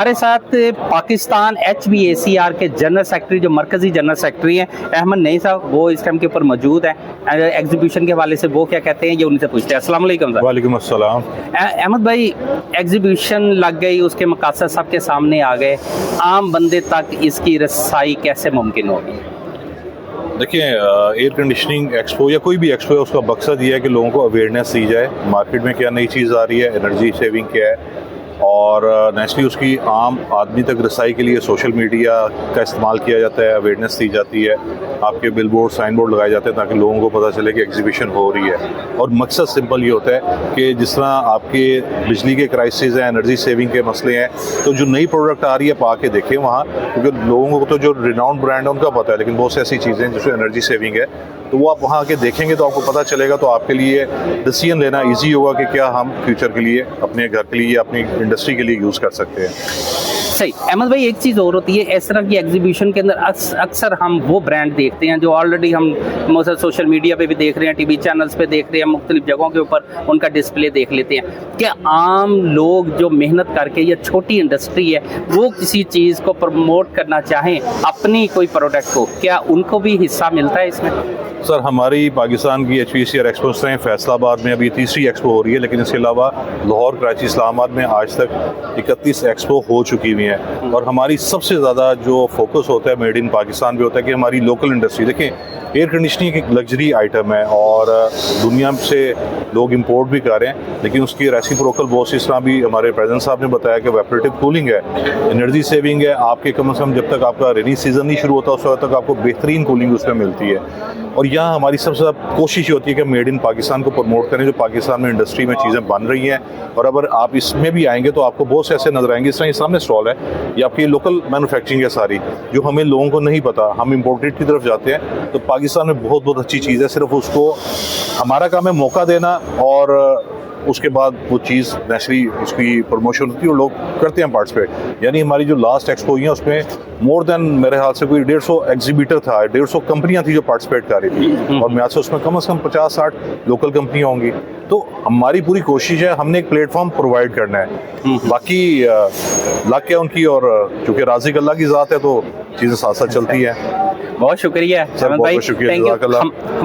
हमारे साथ पाकिस्तान HBACR के जनरल सेक्रेटरी, जो मरकज़ी जनरल सेक्रेटरी हैं, अहमद नईम साहब, वो इस टाइम के ऊपर मौजूद हैं। एग्जीबिशन के हवाले से वो क्या कहते हैं ये उनसे पूछते हैं। अस्सलाम वालेकुम सर। वालेकुम अस्सलाम। अहमद भाई, एग्जीबिशन लग गई, उसके मकासद सबके सामने आ गए, आम बंदे तक इसकी रसाई कैसे मुमकिन होगी? देखिए, एयर कंडीशनिंग एक्सपो या कोई भी एक्सपो है, उसका मकसद ये है कि लोगों को अवेयरनेस दी जाए, मार्केट में क्या नई चीज़ आ रही है, एनर्जी सेविंग क्या है, और नेचुरली उसकी आम आदमी तक रसाई के लिए सोशल मीडिया का इस्तेमाल किया जाता है, अवेयरनेस दी जाती है, आपके बिल बोर्ड, साइन बोर्ड लगाए जाते हैं ताकि लोगों को पता चले कि एग्जीबिशन हो रही है। और मकसद सिंपल ये होता है कि जिस तरह आपके बिजली के क्राइसिस हैं, एनर्जी सेविंग के मसले हैं, तो जो नई प्रोडक्ट आ रही है पा के देखें वहाँ, क्योंकि लोगों को तो जो रिनाउंड ब्रांड है उनका पता है, लेकिन बहुत सी ऐसी चीज़ें हैं जिसमें एनर्जी सेविंग है, तो वो आप वहाँ आके देखेंगे तो आपको पता चलेगा, तो आपके लिए डिसीजन लेना ईजी होगा कि क्या हम फ्यूचर के लिए, अपने घर के लिए, अपनी इंडस्ट्री के लिए यूज़ कर सकते हैं। सही। अहमद भाई, एक चीज़ और होती है, इस तरह की एग्जीबिशन के अंदर अक्सर हम वो ब्रांड देखते हैं जो ऑलरेडी हम सोशल मीडिया पे भी देख रहे हैं, टीवी चैनल्स पे देख रहे हैं, मुख्तलिफ जगहों के ऊपर उनका डिस्प्ले देख लेते हैं। क्या आम लोग जो मेहनत करके, या छोटी इंडस्ट्री है, वो किसी चीज़ को प्रमोट करना चाहें, अपनी कोई प्रोडक्ट को, क्या उनको भी हिस्सा मिलता है इसमें? सर, हमारी पाकिस्तान की HBACR एक्सपो से फैसलाबाद में अभी तीसरी एक्सपो हो रही है, लेकिन इसके अलावा लाहौर, कराची, इस्लामाबाद में आज तक 31 एक्सपो हो चुकी हुई हैं। और हमारी सबसे ज़्यादा जो फोकस होता है मेड इन पाकिस्तान भी होता है कि हमारी लोकल इंडस्ट्री, देखें एयर कंडीशनिंग एक लग्जरी आइटम है और दुनिया से लोग इंपोर्ट भी कर रहे हैं, लेकिन उसकी रेसिप्रोकल बहुत इस तरह भी हमारे प्रेजेंट साहब ने बताया कि वेपरेटिव कूलिंग है, एनर्जी सेविंग है, आपके कम से कम जब तक आपका रेनी सीजन नहीं शुरू होता उस वक्त तक आपको बेहतरीन कूलिंग उसमें मिलती है। और यहाँ हमारी सबसे ज़्यादा कोशिश होती है कि मेड इन पाकिस्तान को प्रमोट करें, जो पाकिस्तान में इंडस्ट्री में चीज़ें बन रही हैं। और अगर आप इसमें भी आएंगे तो आपको बहुत से ऐसे नजर आएंगे, इस तरह सामने स्टॉल है, ये आपकी लोकल मैन्युफैक्चरिंग है सारी, जो हमें लोगों को नहीं पता, हम इम्पोर्टेड की तरफ जाते हैं। तो पाकिस्तान में बहुत बहुत अच्छी चीज़ है, सिर्फ उसको हमारा काम है मौका देना, और उसके बाद वो चीज़ नेचुरली उसकी प्रमोशन होती है और लोग करते हैं पार्टिसिपेट। यानी हमारी जो लास्ट एक्सपो हुई है उसमें मोर देन मेरे हाल से कोई 150 एग्जीबिटर था, 150 कंपनियां थी जो पार्टिसिपेट कर रही थी, और मैं आज से उसमें कम से कम 50-60 लोकल कंपनियां होंगी। तो हमारी पूरी कोशिश है, हमने एक प्लेटफॉर्म प्रोवाइड करना है, बाकी लक है उनकी, और चूँकि राज़ी अल्लाह की ज़ात है तो चीज़ें साथ साथ चलती हैं। बहुत शुक्रिया सर, बहुत शुक्रिया, जज़ाकल्लाह।